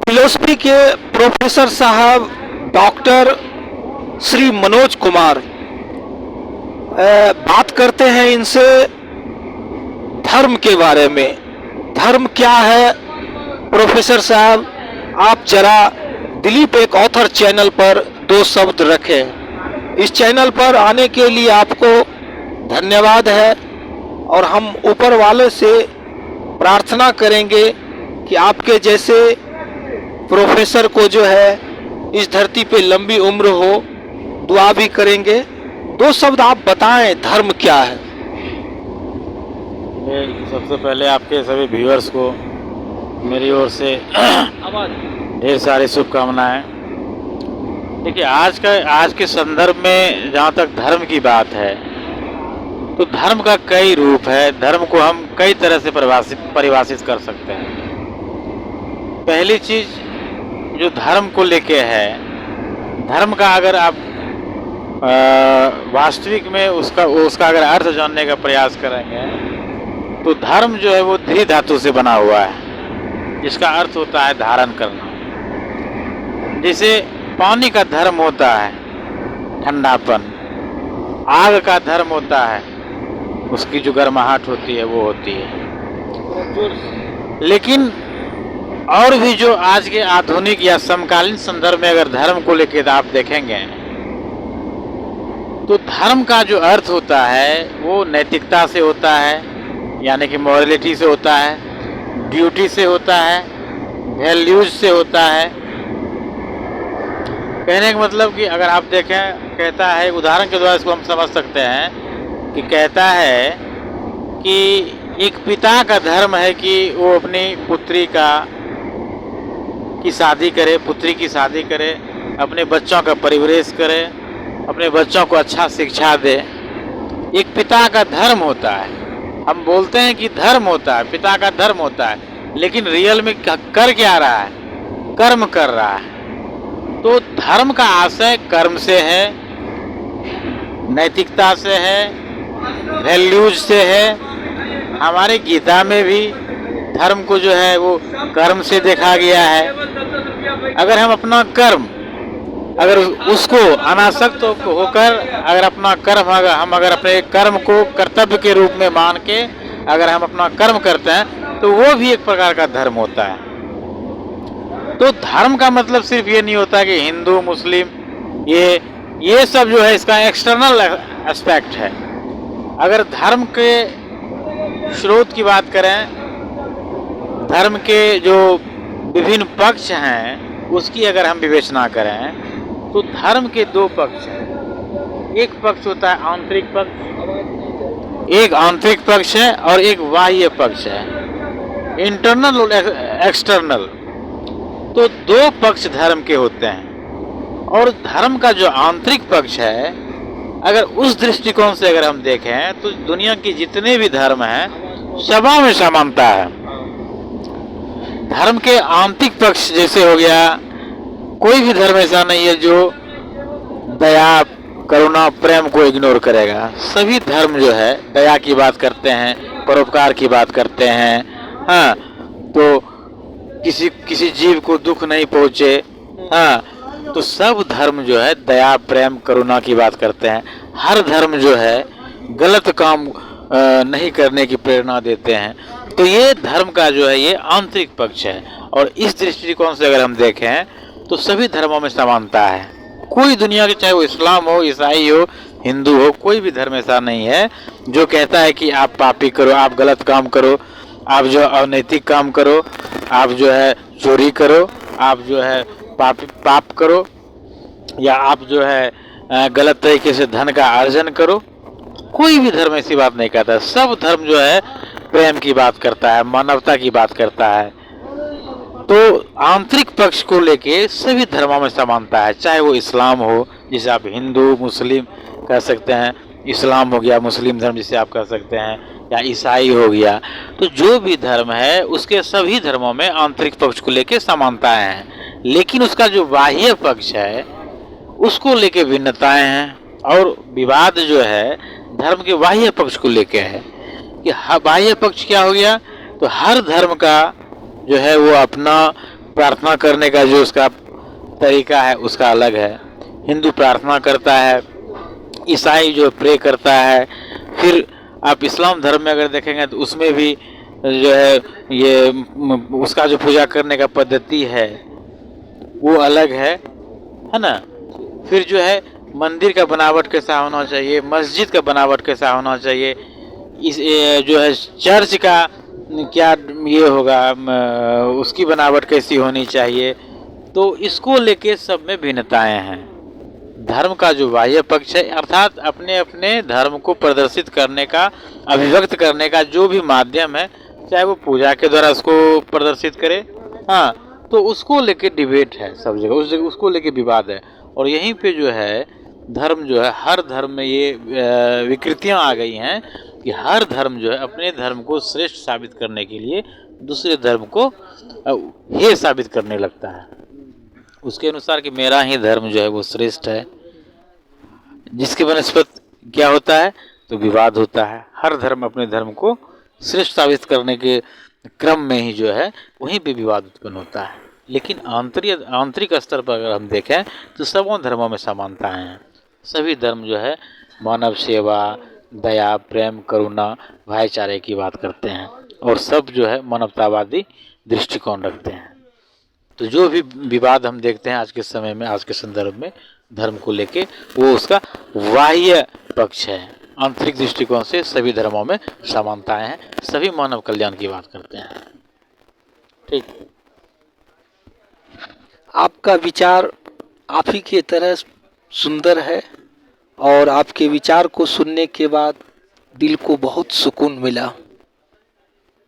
Philosophy के professor साहब doctor Shri Manoj Kumar बात करते हैं इनसे धर्म के बारे में। धर्म क्या है प्रोफेसर साहब, आप जरा दिलीप एक ऑथर चैनल पर दो शब्द रखें। इस चैनल पर आने के लिए आपको धन्यवाद है और हम ऊपर वाले से प्रार्थना करेंगे कि आपके जैसे प्रोफेसर को जो है इस धरती पे लंबी उम्र हो, दुआ भी करेंगे। दो शब्द आप बताएं, धर्म क्या है? सबसे पहले आपके सभी व्यूअर्स को मेरी ओर से ढेर सारी शुभकामनाएं। देखिए, आज के संदर्भ में जहाँ तक धर्म की बात है तो धर्म का कई रूप है। धर्म को हम कई तरह से परिभाषित कर सकते हैं। पहली चीज जो धर्म को लेके है, धर्म का अगर आप वास्तविक में उसका अगर अर्थ जानने का प्रयास करेंगे तो धर्म जो है वो धी धातु से बना हुआ है, जिसका अर्थ होता है धारण करना। जैसे पानी का धर्म होता है ठंडापन, आग का धर्म होता है उसकी जो गर्माहट होती है वो होती है। लेकिन और भी जो आज के आधुनिक या समकालीन संदर्भ में अगर धर्म को लेकर आप देखेंगे तो धर्म का जो अर्थ होता है वो नैतिकता से होता है, यानी कि मॉरलिटी से होता है, ड्यूटी से होता है, वैल्यूज से होता है। कहने का मतलब कि अगर आप देखें, कहता है, उदाहरण के द्वारा इसको हम समझ सकते हैं कि कहता है कि एक पिता का धर्म है कि वो अपनी पुत्री की शादी करे, पुत्री की शादी करे, अपने बच्चों का परिवेश करे, अपने बच्चों को अच्छा शिक्षा दे। एक पिता का धर्म होता है। हम बोलते हैं कि धर्म होता है, पिता का धर्म होता है, लेकिन रियल में कर क्या रहा है? कर्म कर रहा है। तो धर्म का आशय कर्म से है, नैतिकता से है, वैल्यूज से है। हमारे गीता में भी धर्म को जो है वो कर्म से देखा गया है। अगर हम अपना कर्म, अगर उसको अनासक्त होकर अगर अपना कर्म, हम अगर अपने कर्म को कर्तव्य के रूप में मान के अगर हम अपना कर्म करते हैं तो वो भी एक प्रकार का धर्म होता है। तो धर्म का मतलब सिर्फ ये नहीं होता कि हिंदू मुस्लिम ये सब जो है इसका एक्सटर्नल एस्पेक्ट है। अगर धर्म के स्रोत की बात करें, धर्म के जो विभिन्न पक्ष हैं उसकी अगर हम विवेचना करें तो धर्म के दो पक्ष हैं। एक पक्ष होता है आंतरिक पक्ष, एक आंतरिक पक्ष है और एक बाह्य पक्ष है, इंटरनल और एक्सटर्नल। तो दो पक्ष धर्म के होते हैं। और धर्म का जो आंतरिक पक्ष है, अगर उस दृष्टिकोण से अगर हम देखें तो दुनिया की जितने भी धर्म हैं सबों में समानता है। धर्म के आंतरिक पक्ष जैसे हो गया, कोई भी धर्म ऐसा नहीं है जो दया, करुणा, प्रेम को इग्नोर करेगा। सभी धर्म जो है दया की बात करते हैं, परोपकार की बात करते हैं। हाँ, तो किसी जीव को दुख नहीं पहुँचे। हाँ, तो सब धर्म जो है दया, प्रेम, करुणा की बात करते हैं। हर धर्म जो है गलत काम नहीं करने की प्रेरणा देते हैं। तो ये धर्म का जो है ये आंतरिक पक्ष है। और इस दृष्टिकोण से अगर हम देखें तो सभी धर्मों में समानता है। कोई दुनिया के, चाहे वो इस्लाम हो, ईसाई हो, हिंदू हो, कोई भी धर्म ऐसा नहीं है जो कहता है कि आप पापी करो, आप गलत काम करो, आप जो अनैतिक काम करो, आप जो है चोरी करो, आप जो है पाप करो, या आप जो है गलत तरीके से धन का अर्जन करो। कोई भी धर्म ऐसी बात नहीं कहता। सब धर्म जो है प्रेम की बात करता है, मानवता की बात करता है। तो आंतरिक पक्ष को लेके सभी धर्मों में समानता है, चाहे वो इस्लाम हो, जिसे आप हिंदू मुस्लिम कह सकते हैं, इस्लाम हो गया मुस्लिम धर्म जिसे आप कह सकते हैं, या ईसाई हो गया। तो जो भी धर्म है उसके सभी धर्मों में आंतरिक पक्ष को लेके समानताएं हैं, लेकिन उसका जो बाह्य पक्ष है उसको लेके भिन्नताएं हैं। और विवाद जो है धर्म के बाह्य पक्ष को लेके है कि बाह्य पक्ष क्या हो गया, तो हर धर्म का जो है वो अपना प्रार्थना करने का जो उसका तरीका है उसका अलग है। हिंदू प्रार्थना करता है, ईसाई जो प्रे करता है, फिर आप इस्लाम धर्म में अगर देखेंगे तो उसमें भी जो है ये उसका जो पूजा करने का पद्धति है वो अलग है ना। फिर जो है मंदिर का बनावट कैसा होना चाहिए, मस्जिद का बनावट कैसा होना चाहिए, इस जो है चर्च का क्या ये होगा, उसकी बनावट कैसी होनी चाहिए। तो इसको लेके सब में भिन्नताएं हैं। धर्म का जो बाह्य पक्ष है अर्थात अपने अपने धर्म को प्रदर्शित करने का, अभिव्यक्त करने का जो भी माध्यम है, चाहे वो पूजा के द्वारा उसको प्रदर्शित करे, हाँ, तो उसको लेके डिबेट है सब जगह, उस जगह उसको लेके विवाद है। और यहीं पे जो है धर्म जो है, हर धर्म में ये विकृतियां आ गई हैं कि हर धर्म जो है अपने धर्म को श्रेष्ठ साबित करने के लिए दूसरे धर्म को हे साबित करने लगता है, उसके अनुसार कि मेरा ही धर्म जो है वो श्रेष्ठ है। जिसके बनस्पत क्या होता है तो विवाद होता है। हर धर्म अपने धर्म को श्रेष्ठ साबित करने के क्रम में ही जो है वहीं पे विवाद उत्पन्न होता है। लेकिन आंतरिक स्तर पर अगर हम देखें तो सबों धर्मों में समानताएं हैं। सभी धर्म जो है मानव सेवा, दया, प्रेम, करुणा, भाईचारे की बात करते हैं और सब जो है मानवतावादी दृष्टिकोण रखते हैं। तो जो भी विवाद हम देखते हैं आज के समय में, आज के संदर्भ में धर्म को लेके, वो उसका बाह्य पक्ष है। आंतरिक दृष्टिकोण से सभी धर्मों में समानताएं हैं, सभी मानव कल्याण की बात करते हैं। ठीक, आपका विचार आप ही की तरह सुंदर है और आपके विचार को सुनने के बाद दिल को बहुत सुकून मिला।